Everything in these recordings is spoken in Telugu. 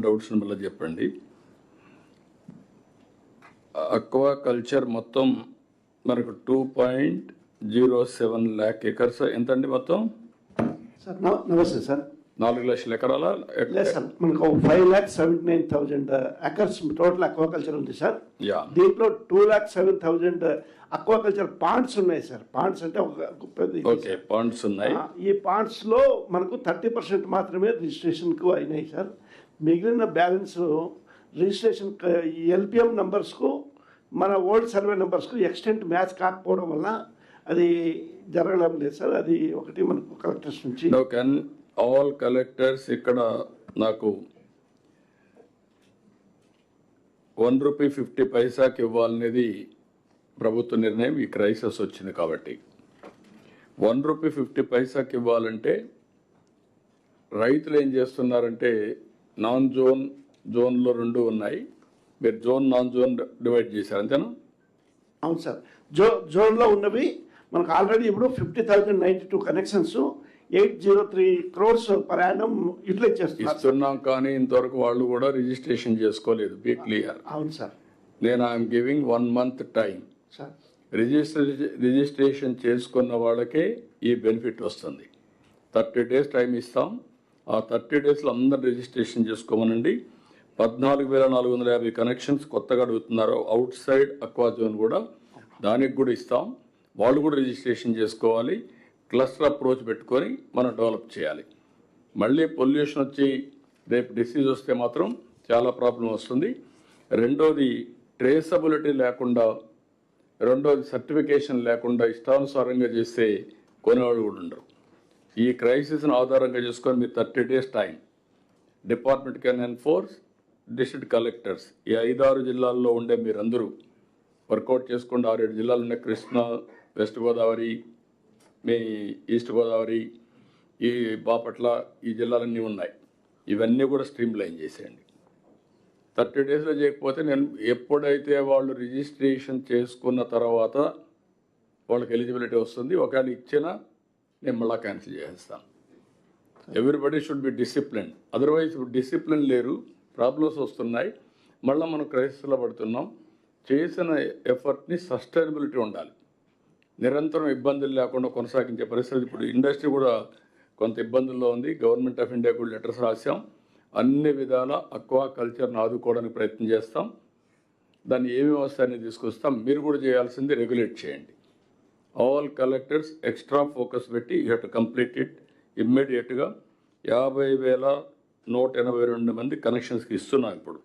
డౌట్స్ మళ్ళీ చెప్పండి. అక్వా కల్చర్ మొత్తం మనకు 2.07 lakh ఎకర్స్ ఎంత అండి మొత్తం? సార్ నమస్తే సార్. 4 లక్షల ఎకరాల? లేదు సార్, మనకు 5,79,000 ఎకర్స్ టోటల్ అక్వాకల్చర్ ఉంది సార్. దీంట్లో 2,07,000 అక్వాకల్చర్ పాండ్స్ ఉన్నాయి సార్. పాండ్స్ అంటే ఓకే, పాండ్స్ ఉన్నాయి. ఈ పాండ్స్ లో మనకు 30% మాత్రమే రిజిస్ట్రేషన్ కు అయినాయి సార్. మిగిలిన బ్యాలెన్స్ రిజిస్ట్రేషన్ ఎల్పిఎం నంబర్స్కు మన ఓల్డ్ సర్వే నంబర్స్కు ఎక్స్టెంట్ మ్యాచ్ కాకపోవడం వల్ల అది జరగడం లేదు సార్. అది ఒకటి మనకు కలెక్టర్స్ నుంచి. ఆల్ కలెక్టర్స్ ఇక్కడ నాకు ₹1.50 ఇవ్వాలనేది ప్రభుత్వ నిర్ణయం. ఈ క్రైసిస్ వచ్చింది కాబట్టి ₹1.50 ఇవ్వాలంటే రైతులు ఏం చేస్తున్నారంటే నాన్ జోన్లో 2 ఉన్నాయి. మీరు జోన్ నాన్ జోన్ డివైడ్ చేశారు అంతేనా? అవును సార్. జోన్లో ఉన్నవి మనకు ఆల్రెడీ ఇప్పుడు 50,092 connections 803 crores per annum utilise చేస్తున్నాం. కానీ ఇంతవరకు వాళ్ళు కూడా రిజిస్ట్రేషన్ చేసుకోలేదు. Be clear. అవును సార్. నేను I'm giving 1 month time sir. Registration చేసుకున్న వాళ్ళకే ఈ బెనిఫిట్ వస్తుంది. 30 days టైం ఇస్తాం. ఆ 30 daysలో అందరు రిజిస్ట్రేషన్ చేసుకోమనండి. 14,450 కనెక్షన్స్ కొత్తగా అడుగుతున్నారు. అవుట్ సైడ్ అక్వా జోన్ కూడా దానికి కూడా ఇస్తాం. వాళ్ళు కూడా రిజిస్ట్రేషన్ చేసుకోవాలి. క్లస్టర్ అప్రోచ్ పెట్టుకొని మనం డెవలప్ చేయాలి. మళ్ళీ పొల్యూషన్ వచ్చి రేపు డిసీజ్ వస్తే మాత్రం చాలా ప్రాబ్లం వస్తుంది. రెండోది ట్రేసబిలిటీ లేకుండా, రెండోది సర్టిఫికేషన్ లేకుండా ఇష్టానుసారంగా చేస్తే కొనేవాళ్ళు కూడా ఉండరు. ఈ క్రైసిస్ను ఆధారంగా చేసుకొని మీరు 30 days time department can enforce, district collectors ఈ 5-6 జిల్లాల్లో ఉండే మీరందరూ వర్కౌట్ చేసుకోండి. 6-7 జిల్లాలు ఉన్నాయి. కృష్ణా, వెస్ట్ గోదావరి, మీ ఈస్ట్ గోదావరి, ఈ బాపట్ల, ఈ జిల్లాలన్నీ ఉన్నాయి. ఇవన్నీ కూడా స్ట్రీమ్ లైన్ చేసేయండి. 30 daysలో చేయకపోతే నేను ఎప్పుడైతే వాళ్ళు రిజిస్ట్రేషన్ చేసుకున్న తర్వాత వాళ్ళకి ఎలిజిబిలిటీ వస్తుంది. ఒకవేళ ఇచ్చినా నేను మళ్ళీ క్యాన్సిల్ చేసేస్తాను. Everybody should be discipline. Otherwise discipline లేరు, ప్రాబ్లమ్స్ వస్తున్నాయి. మళ్ళీ మనం క్రైసిస్లో పడుతున్నాం. చేసిన ఎఫర్ట్ని సస్టైనబిలిటీ ఉండాలి. నిరంతరం ఇబ్బందులు లేకుండా కొనసాగించే పరిస్థితి. ఇప్పుడు ఇండస్ట్రీ కూడా కొంత ఇబ్బందుల్లో ఉంది. గవర్నమెంట్ ఆఫ్ ఇండియా కూడా లెటర్స్ రాసాం. అన్ని విధాల అక్వా కల్చర్ని ఆదుకోవడానికి ప్రయత్నం చేస్తాం. దాన్ని ఏమి వస్తాయని తీసుకొస్తాం. మీరు కూడా చేయాల్సింది రెగ్యులేట్ చేయండి. ఆల్ కలెక్టర్స్ ఎక్స్ట్రా ఫోకస్ పెట్టి you have to complete it ఇమ్మీడియట్గా. 50,182 మంది కనెక్షన్స్కి ఇస్తున్నాం. ఇప్పుడు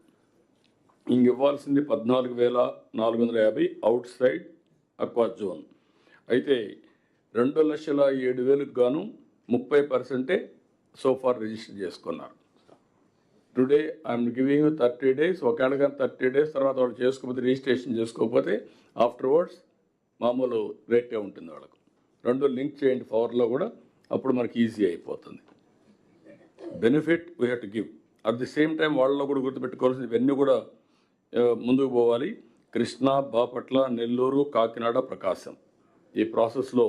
ఇంక ఇవ్వాల్సింది 14,450 అవుట్ సైడ్ అక్వా జోన్. అయితే 2,07,000 గాను 30% సో ఫార్ రిజిస్టర్ చేసుకున్నారు. Today I'm giving 30 days. ఒకవేళ కానీ 30 days తర్వాత వాళ్ళు చేసుకోకపోతే, రిజిస్ట్రేషన్ చేసుకోకపోతే ఆఫ్టర్వర్డ్స్ మామూలు రేటే ఉంటుంది వాళ్ళకు. 2 లింక్ చేయండి పవర్లో కూడా, అప్పుడు మనకి ఈజీ అయిపోతుంది. Benefit we have to give. At the same time వాళ్ళలో కూడా గుర్తుపెట్టుకోవాల్సింది ఇవన్నీ కూడా ముందుకు పోవాలి. కృష్ణా, బాపట్ల, నెల్లూరు, కాకినాడ, ప్రకాశం ఈ ప్రాసెస్లో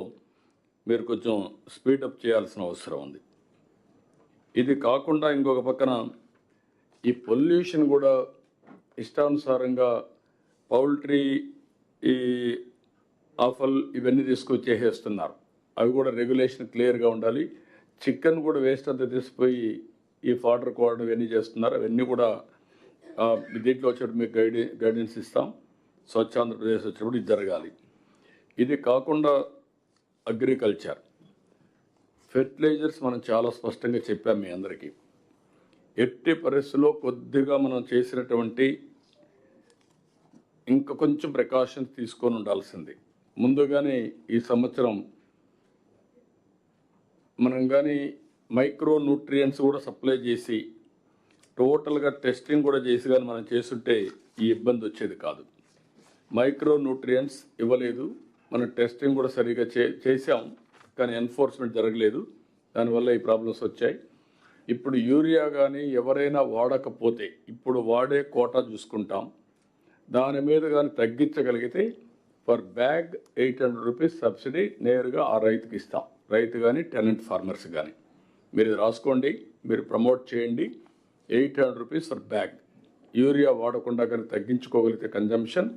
మీరు కొంచెం స్పీడప్ చేయాల్సిన అవసరం ఉంది. ఇది కాకుండా ఇంకొక పక్కన ఈ పొల్యూషన్ కూడా ఇష్టానుసారంగా పౌల్ట్రీ, ఈ ఆఫల్ ఇవన్నీ తీసుకొచ్చేసేస్తున్నారు. అవి కూడా రెగ్యులేషన్ క్లియర్గా ఉండాలి. చికెన్ కూడా వేస్ట్ అంతా తీసిపోయి ఈ ఫాడర్ కోవడం ఇవన్నీ చేస్తున్నారు. అవన్నీ కూడా దీంట్లో వచ్చేటప్పుడు మీకు గైడెన్స్ ఇస్తాం. స్వచ్ఛ ఆంధ్రప్రదేశ్ వచ్చినప్పుడు ఇది జరగాలి. ఇది కాకుండా అగ్రికల్చర్, ఫెర్టిలైజర్స్ మనం చాలా స్పష్టంగా చెప్పాం మీ అందరికీ. ఎట్టి పరిస్థితుల్లో కొద్దిగా మనం చేసినటువంటి ఇంకా కొంచెం ప్రికాషన్స్ తీసుకొని ఉండాల్సింది. ముందుగానే ఈ సంవత్సరం మనం కానీ మైక్రో న్యూట్రియంట్స్ కూడా సప్లై చేసి టోటల్గా టెస్టింగ్ కూడా చేసి కానీ మనం చేస్తుంటే ఈ ఇబ్బంది వచ్చేది కాదు. మైక్రో న్యూట్రియంట్స్ ఇవ్వలేదు. మనం టెస్టింగ్ కూడా సరిగా చేసాం, కానీ ఎన్ఫోర్స్మెంట్ జరగలేదు. దానివల్ల ఈ ప్రాబ్లమ్స్ వచ్చాయి. ఇప్పుడు యూరియా కానీ ఎవరైనా వాడకపోతే ఇప్పుడు వాడే కోటా చూసుకుంటాం. దాని మీద కానీ తగ్గించగలిగితే పర్ బ్యాగ్ 800 రూపీస్ సబ్సిడీ నేరుగా ఆ రైతుకి ఇస్తాం. రైతు కానీ టెనెంట్ ఫార్మర్స్ కానీ మీరు రాసుకోండి, మీరు ప్రమోట్ చేయండి. ₹800 ఫర్ బ్యాగ్. యూరియా వాడకుండా కానీ తగ్గించుకోగలిగితే కన్జంప్షన్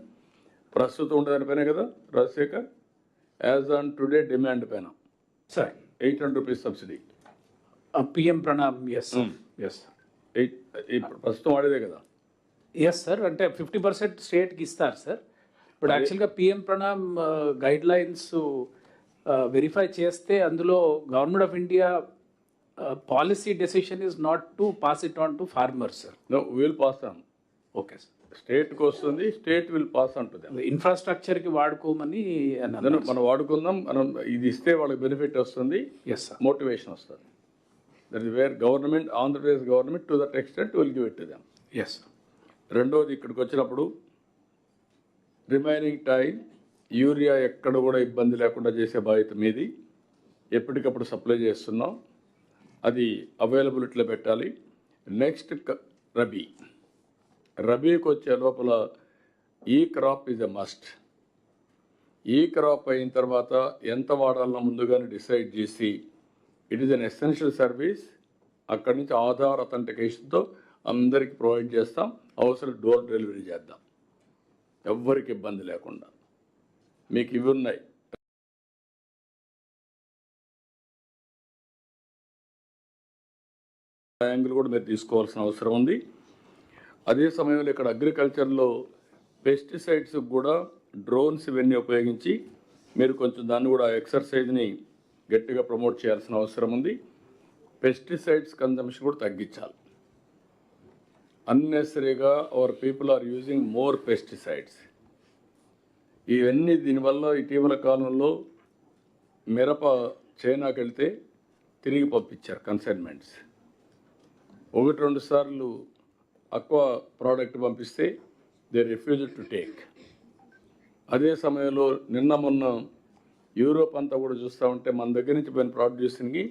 ప్రస్తుతం ఉండేదానిపైన కదా Rajashekar, as on today demand పైన sir ₹800 subsidy. PM Pranam yes yes ఇప్పుడు ప్రస్తుతం వాడేదే కదా. ఎస్ సార్, అంటే 50% స్టేట్కి ఇస్తారు సార్. ఇప్పుడు యాక్చువల్గా PM Pranam guidelines verify చేస్తే అందులో government of India policy decision is not to pass it on to farmers sir. No will pass on. Okay sir, స్టేట్కి వస్తుంది, state will pass on to them. ఇన్ఫ్రాస్ట్రక్చర్కి వాడుకోమని అన్నారు. మనం వాడుకుందాం, మనం ఇది ఇస్తే వాళ్ళకి బెనిఫిట్ వస్తుంది, ఎస్ సార్, మోటివేషన్ వస్తుంది. That is where government, Andhra Pradesh government to that extent will give it to them. Yes sir. రెండోది, ఇక్కడికి వచ్చినప్పుడు రిమైనింగ్ టైం యూరియా ఎక్కడ కూడా ఇబ్బంది లేకుండా చేసే బాధ్యత మీది. ఎప్పటికప్పుడు సప్లై చేస్తున్నాం, అది అవైలబిలిటీలో పెట్టాలి. నెక్స్ట్ రబీకి వచ్చే లోపల ఈ క్రాప్ ఈజ్ ఎ మస్ట్. ఈ క్రాప్ అయిన తర్వాత ఎంత వాడాలన్నా ముందుగానే డిసైడ్ చేసి it is an essential service. అక్కడి నుంచి ఆధార్ అథెంటికేషన్తో అందరికి ప్రొవైడ్ చేస్తాం. అవసరం డోర్ డెలివరీ చేద్దాం, ఎవ్వరికి ఇబ్బంది లేకుండా. మీకు ఇవి ఉన్నాయి. యాంగిల్ కూడా మీరు తీసుకోవాల్సిన అవసరం ఉంది. అదే సమయంలో ఇక్కడ అగ్రికల్చర్లో పెస్టిసైడ్స్ కూడా డ్రోన్స్ ఇవన్నీ ఉపయోగించి మీరు కొంచెం దాన్ని కూడా ఎక్సర్సైజ్ని గట్టిగా ప్రమోట్ చేయాల్సిన అవసరం ఉంది. పెస్టిసైడ్స్ కన్జంప్షన్ కూడా తగ్గించాలి. అన్నెసరీగా our people are using more pesticides. ఇవన్నీ దీనివల్ల ఇటీవల కాలంలో మిరప చైనాకి వెళ్తే తిరిగి పంపించారు కన్సైన్మెంట్స్. 1-2 సార్లు అక్వా ప్రోడక్ట్ పంపిస్తే దే రిఫ్యూజ్డ్ టు టేక్. అదే సమయంలో నిన్న మొన్న యూరోప్ అంతా కూడా చూస్తూ ఉంటే మన దగ్గర నుంచి పోయిన ప్రొడ్యూస్ని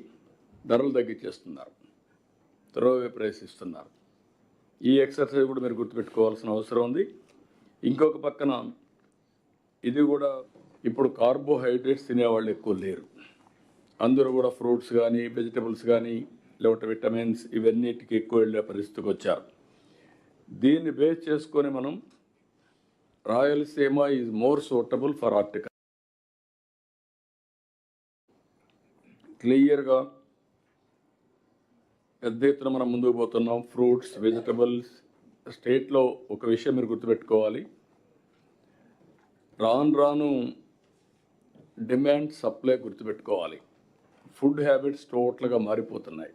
ధరలు తగ్గించేస్తున్నారు, త్రోవే ప్రైస్ ఇస్తున్నారు. ఈ ఎక్సర్సైజ్ కూడా మీరు గుర్తుపెట్టుకోవాల్సిన అవసరం ఉంది. ఇంకొక పక్కన ఇది కూడా ఇప్పుడు కార్బోహైడ్రేట్స్ తినేవాళ్ళు ఎక్కువ లేరు. అందరూ కూడా ఫ్రూట్స్ కానీ వెజిటబుల్స్ కానీ లేకపోతే విటమిన్స్ ఇవన్నిటికి ఎక్కువ వెళ్ళే పరిస్థితికి వచ్చారు. దీన్ని బేస్ చేసుకొని మనం Rayalaseema is more suitable for horticulture. క్లియర్గా పెద్ద ఎత్తున మనం ముందుకు పోతున్నాం. ఫ్రూట్స్, వెజిటబుల్స్ స్టేట్లో ఒక విషయం మీరు గుర్తుపెట్టుకోవాలి. రాను డిమాండ్ సప్లై గుర్తుపెట్టుకోవాలి. ఫుడ్ హ్యాబిట్స్ టోటల్గా మారిపోతున్నాయి.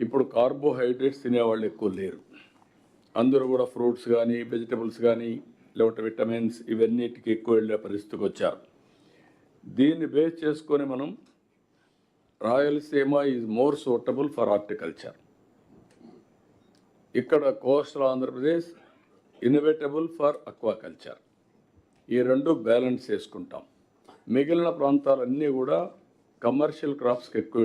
ఇప్పుడు కార్బోహైడ్రేట్స్ తినేవాళ్ళు ఎక్కువ లేరు. అందరూ కూడా ఫ్రూట్స్ కానీ వెజిటబుల్స్ కానీ లేకపోతే విటమిన్స్ ఇవన్నిటికి ఎక్కువ వెళ్ళే పరిస్థితికి వచ్చారు. దీన్ని బేస్ చేసుకొని మనం Rayalaseema is more suitable for horticulture. ఇక్కడ కోస్టల్ ఆంధ్రప్రదేశ్ ఇన్నోవేటబుల్ ఫర్ అక్వాకల్చర్. ఈ రెండు బ్యాలెన్స్ చేసుకుంటాం. మిగిలిన ప్రాంతాలన్నీ కూడా కమర్షియల్ క్రాప్స్కి ఎక్కువ